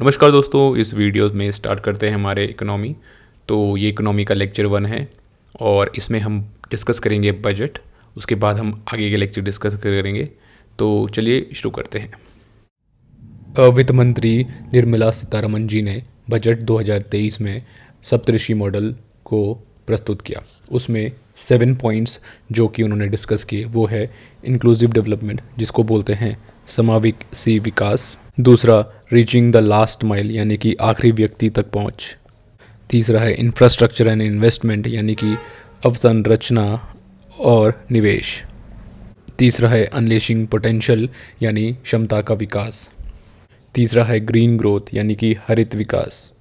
नमस्कार दोस्तों, इस वीडियो में स्टार्ट करते हैं हमारे इकोनॉमी। तो ये इकोनॉमी का लेक्चर 1 है और इसमें हम डिस्कस करेंगे बजट। उसके बाद हम आगे के लेक्चर डिस्कस करेंगे। तो चलिए शुरू करते हैं। वित्त मंत्री निर्मला सीतारमण जी ने बजट 2023 में सप्तऋषि मॉडल को प्रस्तुत किया। उसमें 7 पॉइंट्स जो कि उन्होंने डिस्कस किए वो है इंक्लूसिव डेवलपमेंट, जिसको बोलते हैं समावेशी विकास। दूसरा, रीचिंग द लास्ट माइल यानी कि आखिरी व्यक्ति तक पहुंच। तीसरा है इंफ्रास्ट्रक्चर एंड इन्वेस्टमेंट यानी कि अवसंरचना और निवेश। तीसरा है अनलेशिंग पोटेंशियल यानी क्षमता का विकास। तीसरा है ग्रीन ग्रोथ यानी कि हरित विकास।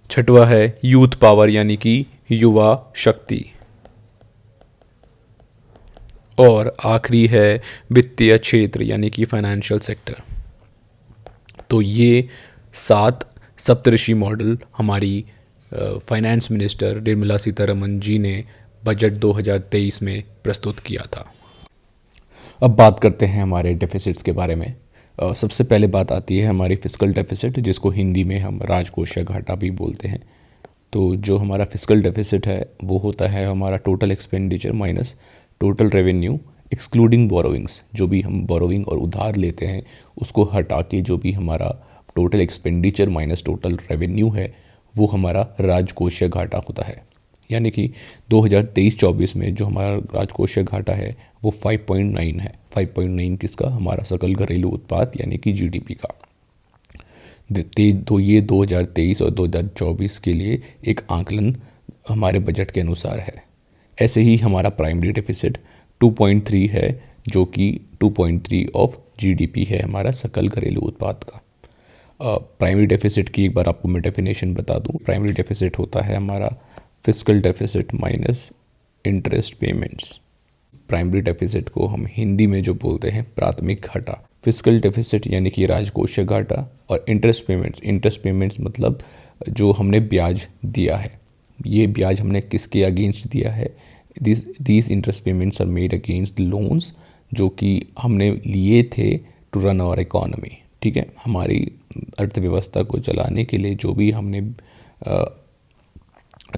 छठवा है यूथ पावर यानी कि युवा शक्ति। और आखिरी है वित्तीय क्षेत्र यानी कि फाइनेंशियल सेक्टर। तो ये 7 सप्तऋषि मॉडल हमारी फाइनेंस मिनिस्टर निर्मला सीतारमण जी ने बजट 2023 में प्रस्तुत किया था। अब बात करते हैं हमारे डेफिसिट्स के बारे में। सबसे पहले बात आती है हमारी फिस्कल डेफिसिट, जिसको हिंदी में हम राजकोषीय घाटा भी बोलते हैं। तो जो हमारा फिस्कल डेफिसिट है वो होता है हमारा total expenditure minus total revenue excluding borrowings. जो भी हम बोरोइंग और उधार लेते हैं उसको हटा के जो भी हमारा total expenditure minus total revenue है वो हमारा राजकोषीय घाटा होता है। यानी कि 2023-24 में जो हमारा राजकोषीय घाटा है वो 5.9 है। 5.9 किसका? हमारा सकल घरेलू उत्पाद यानी कि जीडीपी का। तो ये 2023 और 2024 के लिए एक आकलन हमारे बजट के अनुसार है। ऐसे ही हमारा प्राइमरी डेफिसिट 2.3 है, जो कि 2.3 ऑफ जीडीपी है हमारा सकल घरेलू उत्पाद का। प्राइमरी डेफिसिट की एक बार आपको मैं डेफिनेशन बता दूं। प्राइमरी डेफिसिट होता है हमारा fiscal deficit minus interest payments. Primary deficit को हम हिंदी में जो बोलते हैं प्राथमिक घाटा। फिस्कल डेफिसिट यानी कि राजकोषीय घाटा। और इंटरेस्ट पेमेंट्स मतलब जो हमने ब्याज दिया है, ये ब्याज हमने किसके अगेंस्ट दिया है? These interest payments are made against loans जो कि हमने लिए थे टू रन आवर इकोनॉमी। ठीक है, हमारी अर्थव्यवस्था को चलाने के लिए जो भी हमने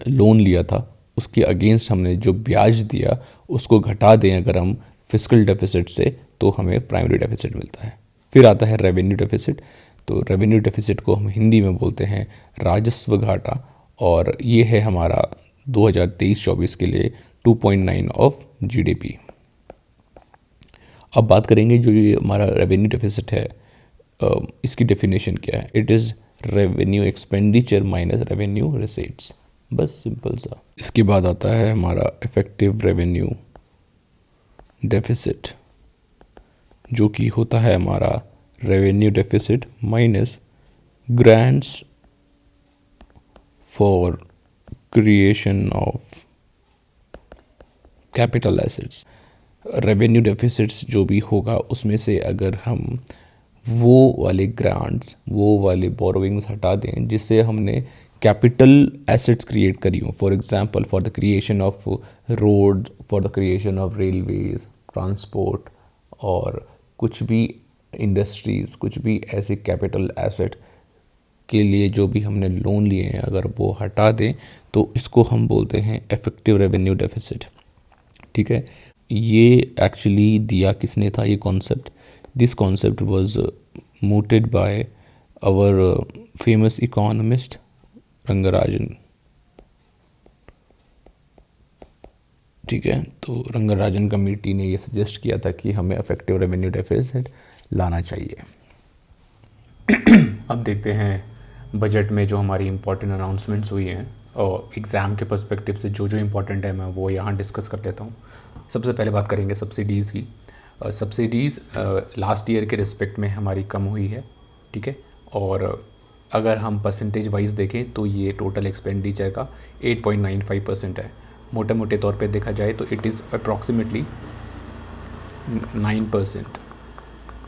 लोन लिया था उसके अगेंस्ट हमने जो ब्याज दिया उसको घटा दें अगर हम फिस्कल डेफिसिट से, तो हमें प्राइमरी डेफिसिट मिलता है। फिर आता है रेवेन्यू डेफिसिट। तो रेवेन्यू डेफिसिट को हम हिंदी में बोलते हैं राजस्व घाटा, और ये है हमारा 2023-24 के लिए 2.9 ऑफ जीडीपी। अब बात करेंगे जो ये हमारा रेवेन्यू डेफिसिट है, इसकी डेफिनेशन क्या है? It is revenue expenditure minus revenue receipts. बस सिंपल सा। इसके बाद आता है हमारा इफेक्टिव रेवेन्यू डेफिसिट, जो कि होता है हमारा revenue deficit minus grants for creation of capital assets. Revenue deficits जो भी होगा उसमें से अगर हम वो वाले ग्रांट्स, वो वाले बोरोइंग्स हटा दें जिससे हमने कैपिटल एसेट्स क्रिएट करी हो, for example for the creation of road, for the creation of railways, transport और कुछ भी इंडस्ट्रीज़, कुछ भी ऐसे कैपिटल एसेट के लिए जो भी हमने लोन लिए हैं अगर वो हटा दें तो इसको हम बोलते हैं इफेक्टिव रेवेन्यू डेफिसिट। ठीक है, ये एक्चुअली दिया किसने था ये concept? This concept was mooted by our famous economist Rangarajan. ठीक है, तो रंगराजन कमेटी ने ये सजेस्ट किया था कि हमें इफेक्टिव रेवेन्यू डेफिसिट लाना चाहिए। अब देखते हैं बजट में जो हमारी इम्पोर्टेंट अनाउंसमेंट्स हुई हैं और एग्ज़ाम के पर्सपेक्टिव से जो जो इम्पोर्टेंट है मैं वो यहाँ डिस्कस कर लेता हूँ। सबसे पहले बात करेंगे सब्सिडीज़ की। सब्सिडीज़ लास्ट ईयर के रिस्पेक्ट में हमारी कम हुई है। ठीक है, और अगर हम परसेंटेज वाइज देखें तो ये टोटल एक्सपेंडिचर का 8.95% है। मोटे मोटे तौर पे देखा जाए तो इट इज़ अप्रॉक्सीमेटली 9%।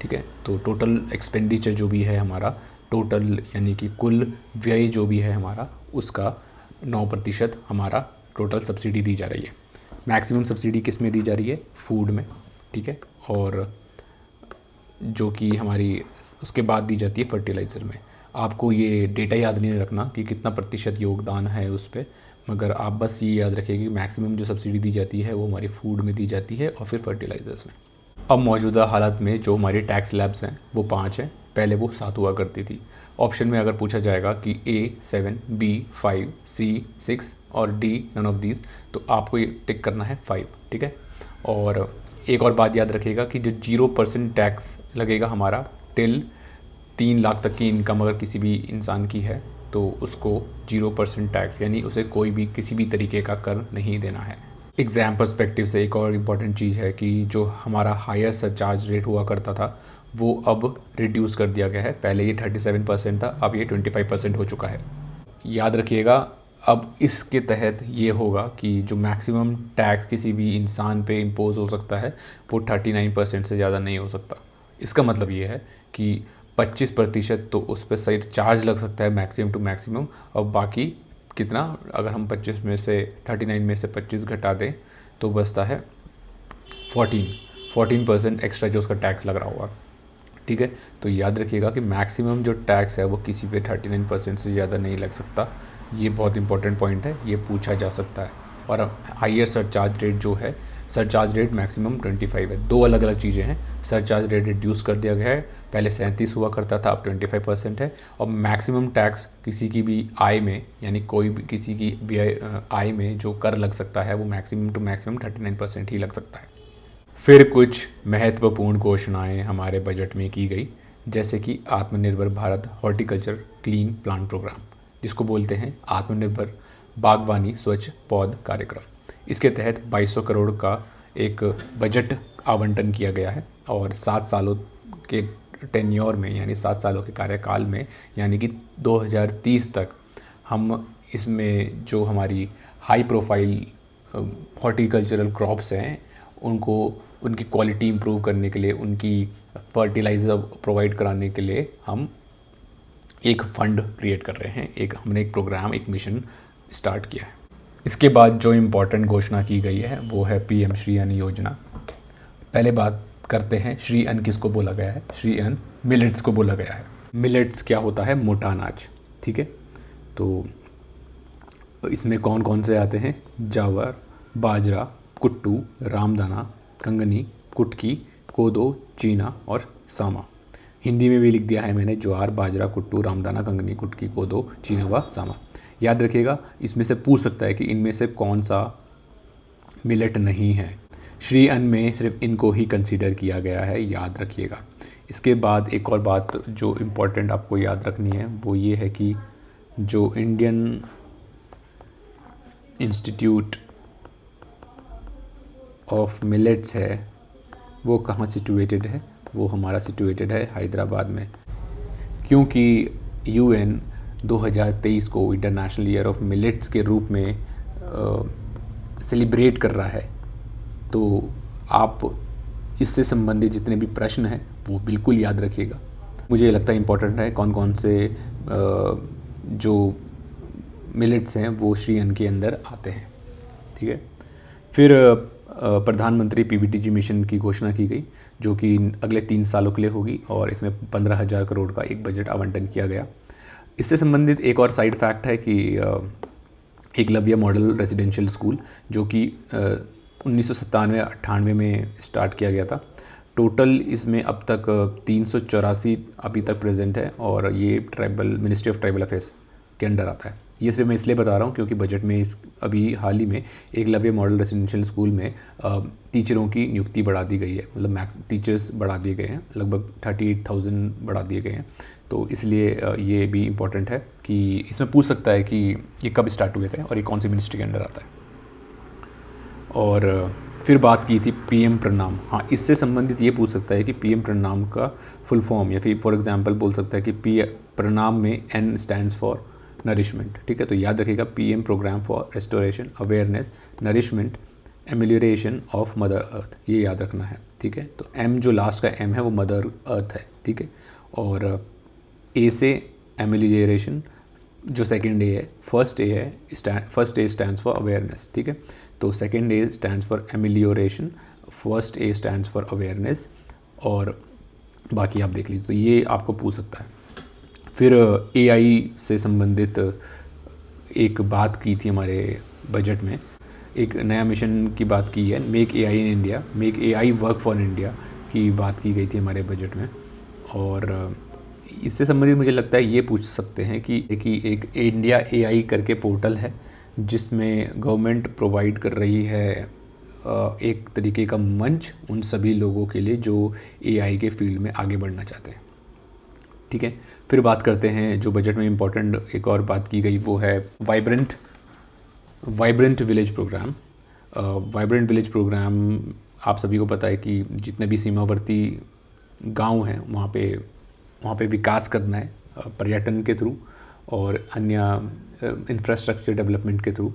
ठीक है, तो टोटल एक्सपेंडिचर जो भी है हमारा टोटल यानी कि कुल व्यय जो भी है हमारा उसका 9% हमारा टोटल सब्सिडी दी जा रही है। मैक्सिमम सब्सिडी किस में दी जा रही है? फूड में। ठीक है, और जो कि हमारी उसके बाद दी जाती है फर्टिलाइज़र में। आपको ये डेटा याद नहीं रखना कि कितना प्रतिशत योगदान है उस पे, मगर आप बस ये याद रखिए कि मैक्सिमम जो सब्सिडी दी जाती है वो हमारी फूड में दी जाती है और फिर फर्टिलाइज़र्स में। अब मौजूदा हालत में जो हमारी टैक्स स्लैब्स हैं वो 5 हैं, पहले वो 7 हुआ करती थी। ऑप्शन में अगर पूछा जाएगा कि A 7, B 5, C 6 और D नन ऑफ दीज, तो आपको ये टिक करना है 5, ठीक है। और एक और बात याद रखिएगा कि जो 0% टैक्स लगेगा हमारा टिल 3 लाख तक की इनकम अगर किसी भी इंसान की है तो उसको 0% टैक्स, यानी उसे कोई भी किसी भी तरीके का कर नहीं देना है। एग्ज़ाम पर्सपेक्टिव से एक और इम्पॉर्टेंट चीज़ है कि जो हमारा हायर सरचार्ज रेट हुआ करता था वो अब रिड्यूस कर दिया गया है। पहले ये 37% था, अब ये 25% हो चुका है। याद रखिएगा, अब इसके तहत ये होगा कि जो मैक्सिमम टैक्स किसी भी इंसान पे इम्पोज हो सकता है वो 39% से ज़्यादा नहीं हो सकता। इसका मतलब ये है कि 25% तो उस पर सही चार्ज लग सकता है मैक्सिमम टू मैक्सिमम, और बाकी कितना, अगर हम 25 में से 39 में से 25 घटा दें तो बचता है 14% एक्स्ट्रा जो उसका टैक्स लग रहा होगा, ठीक है। तो याद रखिएगा कि मैक्सिमम जो टैक्स है वो किसी पे 39% से ज़्यादा नहीं लग सकता। ये बहुत इंपॉर्टेंट पॉइंट है, ये पूछा जा सकता है। और हाइयर सरचार्ज रेट जो है, सरचार्ज रेट मैक्सिमम 25 है। दो अलग अलग चीज़ें हैं। सरचार्ज रेट रिड्यूस कर दिया गया है, पहले 37 हुआ करता था, अब 25% है। और मैक्सिमम टैक्स किसी की भी आय में, यानी कोई भी किसी की भी आय में जो कर लग सकता है वो मैक्सिमम टू मैक्सिमम 39% ही लग सकता है। फिर कुछ महत्वपूर्ण घोषणाएं हमारे बजट में की गई, जैसे कि Atmanirbhar Bharat horticulture clean plant programme, जिसको बोलते हैं आत्मनिर्भर बागवानी स्वच्छ पौध कार्यक्रम। इसके तहत 2200 करोड़ का एक बजट आवंटन किया गया है और 7 सालों के टेन्योर में, यानी 7 सालों के कार्यकाल में, यानी कि 2030 तक हम इसमें जो हमारी हाई प्रोफाइल हॉर्टिकल्चरल क्रॉप्स हैं उनको, उनकी क्वालिटी इंप्रूव करने के लिए, उनकी फर्टिलाइज़र प्रोवाइड कराने के लिए हम एक फ़ंड क्रिएट कर रहे हैं। हमने एक प्रोग्राम, एक मिशन स्टार्ट किया है। इसके बाद जो इम्पोर्टेंट घोषणा की गई है वो है PM श्री अन्न योजना। पहले बात करते हैं श्री अन्न किसको बोला गया है। श्री अन्न मिलेट्स को बोला गया है। मिलेट्स क्या होता है? मोटा अनाज, ठीक है। तो इसमें कौन कौन से आते हैं? ज्वार, बाजरा, कुट्टू, रामदाना, कंगनी, कुटकी, कोदो, चीना और सामा। हिंदी में भी लिख दिया है मैंने, ज्वार, बाजरा, कुट्टू, रामदाना, कंगनी, कुटकी, कोदो, चीना व सामा। याद रखिएगा, इसमें से पूछ सकता है कि इनमें से कौन सा मिलेट नहीं है। श्री अन्न में सिर्फ इनको ही कंसीडर किया गया है, याद रखिएगा। इसके बाद एक और बात जो इम्पोर्टेंट आपको याद रखनी है वो ये है कि जो इंडियन इंस्टीट्यूट ऑफ मिलेट्स है वो कहाँ सिचुएटेड है? वो हमारा सिचुएटेड है हैदराबाद में, क्योंकि UN 2023 को इंटरनेशनल ईयर ऑफ मिलेट्स के रूप में सेलिब्रेट कर रहा है। तो आप इससे संबंधित जितने भी प्रश्न हैं वो बिल्कुल याद रखिएगा। मुझे लगता है इम्पोर्टेंट है कौन कौन से जो मिलेट्स हैं वो श्री अन्न के अंदर आते हैं, ठीक है। फिर प्रधानमंत्री PBTG मिशन की घोषणा की गई, जो कि अगले 3 सालों के लिए होगी और इसमें 15,000 करोड़ का एक बजट आवंटन किया गया। इससे संबंधित एक और साइड फैक्ट है कि एकलव्य मॉडल रेजिडेंशियल स्कूल, जो कि 1997-98 में स्टार्ट किया गया था। टोटल इसमें अब तक 384 अभी तक प्रेजेंट है और ये मिनिस्ट्री ऑफ ट्राइबल अफेयर्स के अंडर आता है। ये सिर्फ मैं इसलिए बता रहा हूँ क्योंकि बजट में अभी हाल ही में एकलव्य मॉडल रेजिडेंशियल स्कूल में टीचरों की नियुक्ति बढ़ा दी गई है, मतलब टीचर्स बढ़ा दिए गए हैं, लगभग 38,000 बढ़ा दिए गए हैं। तो इसलिए ये भी इम्पोर्टेंट है कि इसमें पूछ सकता है कि ये कब स्टार्ट हुए थे और ये कौन सी मिनिस्ट्री के अंडर आता है। और फिर बात की थी PM प्रणाम। हाँ, इससे संबंधित ये पूछ सकता है कि PM प्रणाम का फुल फॉर्म, या फिर फॉर एग्जांपल बोल सकता है कि प्रणाम में N स्टैंड्स फॉर नरिशमेंट, ठीक है। तो याद रखिएगा PM programme for restoration, awareness, nourishment, amelioration of mother earth, ये याद रखना है, ठीक है। तो M जो लास्ट का M है वो मदर अर्थ है, ठीक है। और A से एमेलियोरेशन जो सेकेंड A है, first A stands for awareness, ठीक है। तो second A stands for एमेलियोरेशन, first A stands for awareness, और बाकी आप देख लीजिए, तो ये आपको पूछ सकता है। फिर एआई से संबंधित एक बात की थी हमारे बजट में, एक नया मिशन की बात की है, make AI in India, make AI work for India की बात की गई थी हमारे बजट में। और इससे संबंधित मुझे लगता है ये पूछ सकते हैं कि एक इंडिया एआई करके पोर्टल है जिसमें गवर्नमेंट प्रोवाइड कर रही है एक तरीके का मंच उन सभी लोगों के लिए जो एआई के फील्ड में आगे बढ़ना चाहते हैं। ठीक है, फिर बात करते हैं जो बजट में इम्पोर्टेंट एक और बात की गई, वो है vibrant village programme. Vibrant village programme आप सभी को पता है कि जितने भी सीमावर्ती गांव हैं वहाँ पे विकास करना है पर्यटन के थ्रू और अन्य इंफ्रास्ट्रक्चर डेवलपमेंट के थ्रू।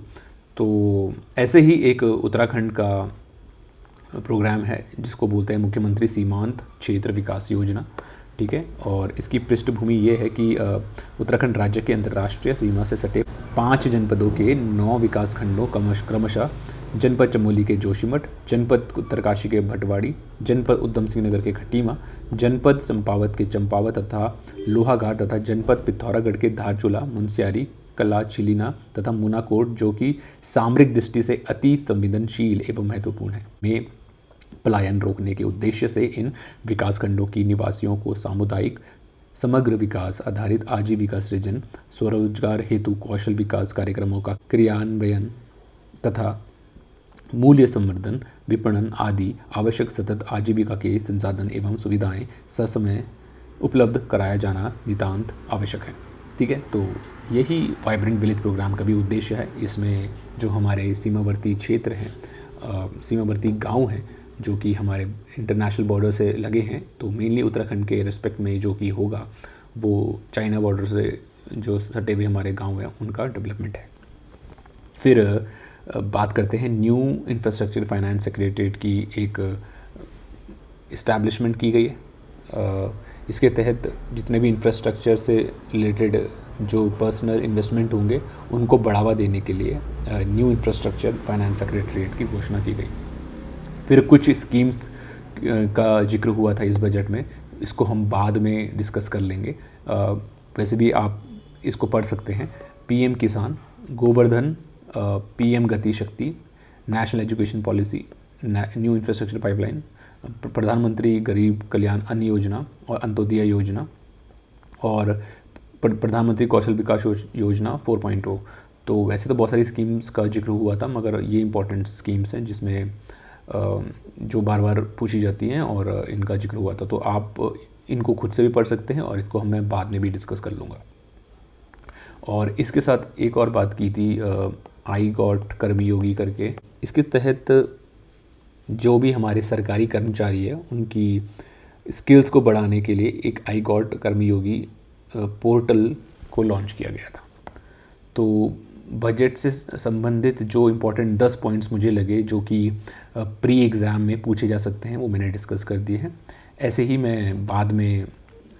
तो ऐसे ही एक उत्तराखंड का प्रोग्राम है जिसको बोलते हैं मुख्यमंत्री सीमांत क्षेत्र विकास योजना। ठीक है, और इसकी पृष्ठभूमि ये है कि उत्तराखंड राज्य के अंतर्राष्ट्रीय सीमा से सटे 5 जनपदों के 9 विकास खंडों क्रमशः जनपद चमोली के जोशीमठ, जनपद उत्तरकाशी के भटवाड़ी, जनपद उधम सिंह नगर के खटीमा, जनपद चंपावत के चंपावत तथा लोहाघाट तथा जनपद पिथौरागढ़ के धारचूला, मुनस्यारी, कला, चिलिना तथा मुनाकोट, जो कि सामरिक दृष्टि से अति संवेदनशील एवं महत्वपूर्ण है, में पलायन रोकने के उद्देश्य से इन विकासखंडों की निवासियों को सामुदायिक समग्र विकास आधारित आजीविका सृजन, स्वरोजगार हेतु कौशल विकास कार्यक्रमों का क्रियान्वयन तथा मूल्य संवर्धन, विपणन आदि आवश्यक सतत आजीविका के संसाधन एवं सुविधाएं ससमय उपलब्ध कराया जाना नितांत आवश्यक है। ठीक है, तो यही वाइब्रेंट विलेज प्रोग्राम का भी उद्देश्य है। इसमें जो हमारे सीमावर्ती क्षेत्र हैं, सीमावर्ती गांव हैं जो कि हमारे इंटरनेशनल बॉर्डर से लगे हैं, तो मेनली उत्तराखंड के रिस्पेक्ट में जो कि होगा वो चाइना बॉर्डर से जो सटे हुए हमारे गांव हैं उनका डेवलपमेंट है। फिर बात करते हैं न्यू इंफ्रास्ट्रक्चर फाइनेंस सेक्रेटरीट की एक इस्टेब्लिशमेंट की गई है। इसके तहत जितने भी इंफ्रास्ट्रक्चर से रिलेटेड जो पर्सनल इन्वेस्टमेंट होंगे उनको बढ़ावा देने के लिए न्यू इंफ्रास्ट्रक्चर फाइनेंस सेक्रेटरीट की घोषणा की गई। फिर कुछ स्कीम्स का जिक्र हुआ था इस बजट में, इसको हम बाद में डिस्कस कर लेंगे। वैसे भी आप इसको पढ़ सकते हैं, पीएम किसान, गोवर्धन, पीएम गति शक्ति, national education policy, new infrastructure pipeline, प्रधानमंत्री गरीब कल्याण अन्न योजना और अंत्योदय योजना, और प्रधानमंत्री कौशल विकास योजना 4.0। तो वैसे तो बहुत सारी स्कीम्स का जिक्र हुआ था, मगर ये इंपॉर्टेंट स्कीम्स हैं जिसमें जो बार बार पूछी जाती हैं और इनका जिक्र हुआ था। तो आप इनको खुद से भी पढ़ सकते हैं और इसको मैं बाद में भी डिस्कस कर लूँगा। और इसके साथ एक और बात की थी आई गॉट कर्मयोगी करके। इसके तहत जो भी हमारे सरकारी कर्मचारी है उनकी स्किल्स को बढ़ाने के लिए एक आई गॉट कर्मयोगी पोर्टल को लॉन्च किया गया था। तो बजट से संबंधित जो इम्पोर्टेंट 10 पॉइंट्स मुझे लगे जो कि प्री एग्ज़ाम में पूछे जा सकते हैं वो मैंने डिस्कस कर दिए हैं। ऐसे ही मैं बाद में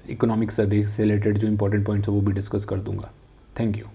इकोनॉमिक सर्वे से रिलेटेड जो इम्पोर्टेंट पॉइंट्स है वो भी डिस्कस कर दूंगा। Thank you.